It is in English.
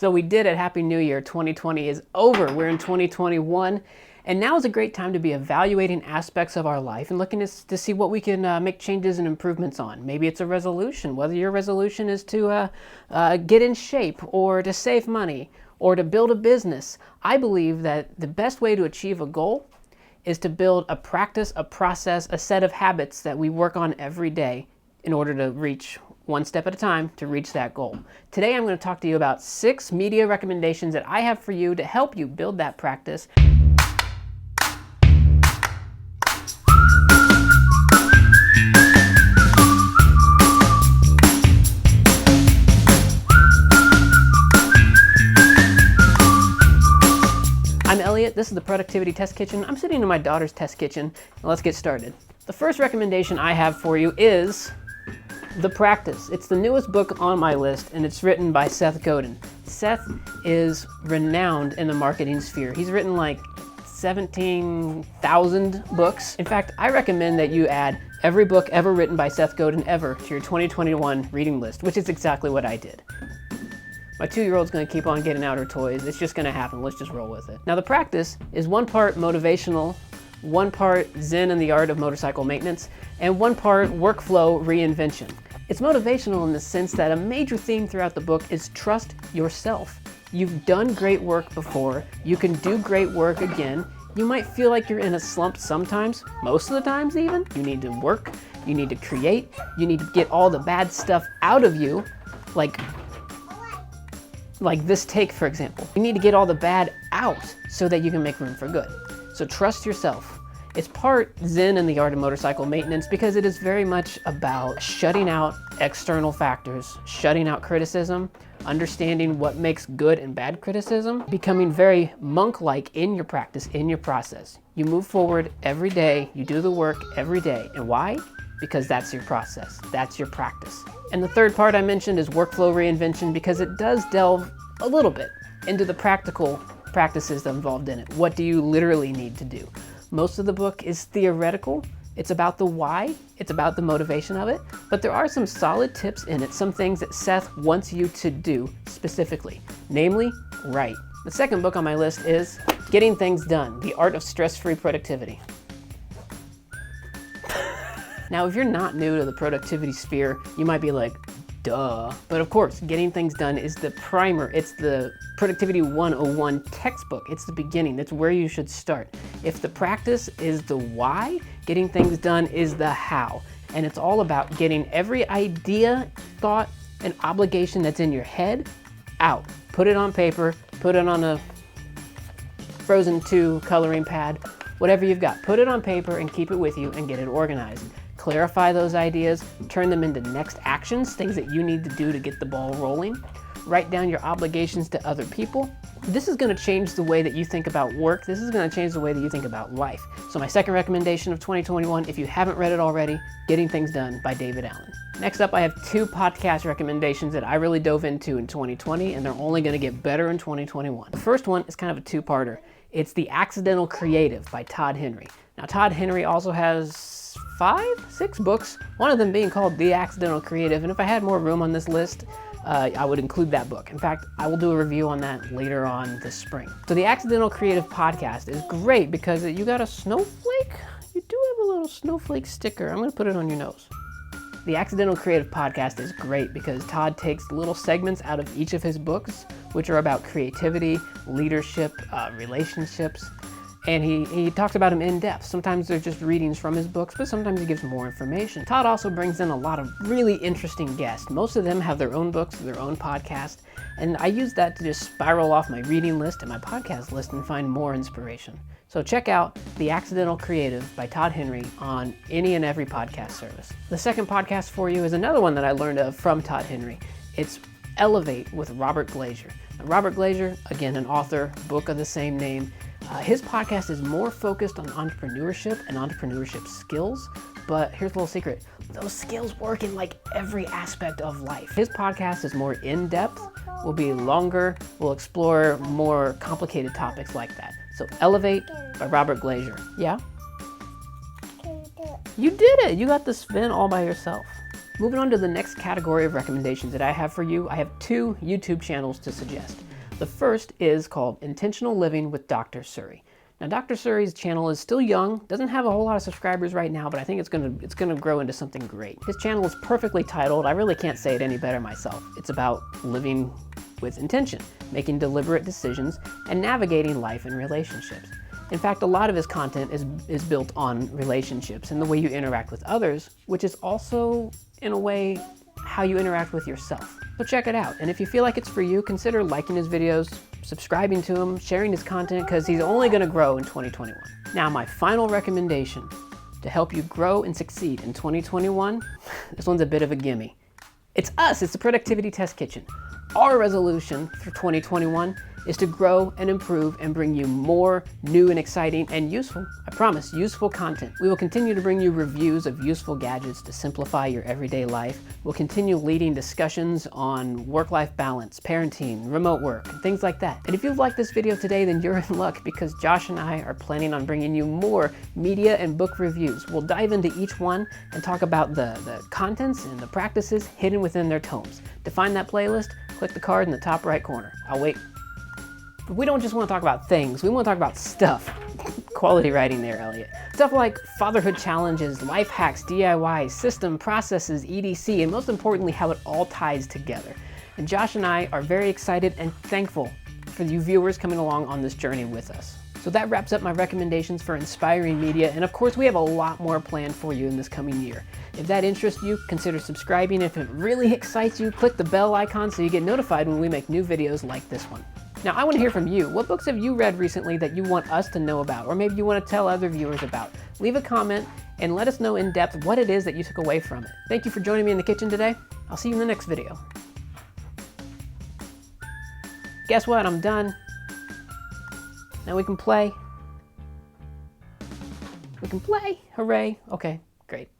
So we did it. Happy New Year. 2020 is over. We're in 2021. And now is a great time to be evaluating aspects of our life and looking to see what we can make changes and improvements on. Maybe it's a resolution, whether your resolution is to get in shape or to save money or to build a business. I believe that the best way to achieve a goal is to build a practice, a process, a set of habits that we work on every day in order to reach one step at a time to reach that goal. Today I'm going to talk to you about 6 media recommendations that I have for you to help you build that practice. I'm Elliot, this is the Productivity Test Kitchen. I'm sitting in my daughter's test kitchen, and let's get started. The first recommendation I have for you is The Practice. It's the newest book on my list, and it's written by Seth Godin. Seth is renowned in the marketing sphere. He's written like 17,000 books. In fact, I recommend that you add every book ever written by Seth Godin ever to your 2021 reading list, which is exactly what I did. My 2-year-old's gonna keep on getting out her toys. It's just gonna happen. Let's just roll with it. Now, The Practice is one part motivational, one part Zen and the art of motorcycle maintenance, and one part workflow reinvention. It's motivational in the sense that a major theme throughout the book is trust yourself. You've done great work before. You can do great work again. You might feel like you're in a slump sometimes, most of the times even. You need to work, you need to create, you need to get all the bad stuff out of you, like this take, for example. You need to get all the bad out so that you can make room for good. So trust yourself. It's part Zen and the art of motorcycle maintenance because it is very much about shutting out external factors, shutting out criticism, understanding what makes good and bad criticism, becoming very monk-like in your practice, in your process. You move forward every day, you do the work every day. And why? Because that's your process, that's your practice. And the third part I mentioned is workflow reinvention because it does delve a little bit into the practical practices involved in it. What do you literally need to do? Most of the book is theoretical. It's about the why, it's about the motivation of it, but there are some solid tips in it, some things that Seth wants you to do specifically, namely, write. The second book on my list is Getting Things Done, The Art of Stress-Free Productivity. Now, if you're not new to the productivity sphere, you might be like, duh. But of course, Getting Things Done is the primer. It's the Productivity 101 textbook. It's the beginning. That's where you should start. If the practice is the why, Getting Things Done is the how. And it's all about getting every idea, thought, and obligation that's in your head out. Put it on paper, put it on a Frozen 2 coloring pad, whatever you've got. Put it on paper and keep it with you and get it organized. Clarify those ideas, turn them into next actions, things that you need to do to get the ball rolling. Write down your obligations to other people. This is going to change the way that you think about work. This is going to change the way that you think about life. So my second recommendation of 2021, if you haven't read it already, Getting Things Done by David Allen. Next up, I have 2 podcast recommendations that I really dove into in 2020, and they're only going to get better in 2021. The first one is kind of a 2-parter. It's The Accidental Creative by Todd Henry. Now, Todd Henry also has 6 books, one of them being called The Accidental Creative, and if I had more room on this list, I would include that book. In fact, I will do a review on that later on this spring. So the Accidental Creative podcast is great because you got a snowflake? You do have a little snowflake sticker. I'm going to put it on your nose. The Accidental Creative podcast is great because Todd takes little segments out of each of his books, which are about creativity, leadership, relationships, and he talks about them in depth. Sometimes they're just readings from his books, but sometimes he gives more information. Todd also brings in a lot of really interesting guests. Most of them have their own books, their own podcast, and I use that to just spiral off my reading list and my podcast list and find more inspiration. So check out The Accidental Creative by Todd Henry on any and every podcast service. The second podcast for you is another one that I learned of from Todd Henry. It's Elevate with Robert Glazier. Now, Robert Glazier, again, an author, book of the same name. His podcast is more focused on entrepreneurship and entrepreneurship skills, but here's a little secret. Those skills work in like every aspect of life. His podcast is more in-depth, will be longer, will explore more complicated topics like that. So Elevate by Robert Glazier. Yeah? You did it! You got the spin all by yourself. Moving on to the next category of recommendations that I have for you, I have 2 YouTube channels to suggest. The first is called Intentional Living with Dr. Suri. Now, Dr. Suri's channel is still young, doesn't have a whole lot of subscribers right now, but I think it's gonna grow into something great. His channel is perfectly titled. I really can't say it any better myself. It's about living with intention, making deliberate decisions, and navigating life and relationships. In fact, a lot of his content is built on relationships and the way you interact with others, which is also, in a way, how you interact with yourself. So check it out. And if you feel like it's for you, consider liking his videos, subscribing to him, sharing his content, because he's only going to grow in 2021. Now, my final recommendation to help you grow and succeed in 2021, this one's a bit of a gimme. It's us, it's the Productivity Test Kitchen. Our resolution for 2021 is to grow and improve and bring you more new and exciting and useful, I promise, useful content. We will continue to bring you reviews of useful gadgets to simplify your everyday life. We'll continue leading discussions on work-life balance, parenting, remote work, and things like that. And if you've liked this video today, then you're in luck, because Josh and I are planning on bringing you more media and book reviews. We'll dive into each one and talk about the contents and the practices hidden within their tomes. To find that playlist, click the card in the top right corner. I'll wait. But we don't just want to talk about things, we want to talk about stuff. Quality writing there, Elliot. Stuff like fatherhood challenges, life hacks, DIYs, system, processes, EDC, and most importantly, how it all ties together. And Josh and I are very excited and thankful for you viewers coming along on this journey with us. So that wraps up my recommendations for inspiring media, and of course we have a lot more planned for you in this coming year. If that interests you, consider subscribing. If it really excites you, click the bell icon so you get notified when we make new videos like this one. Now, I want to hear from you. What books have you read recently that you want us to know about, or maybe you want to tell other viewers about? Leave a comment and let us know in depth what it is that you took away from it. Thank you for joining me in the kitchen today. I'll see you in the next video. Guess what? I'm done. Now we can play. We can play. Hooray. Okay, great.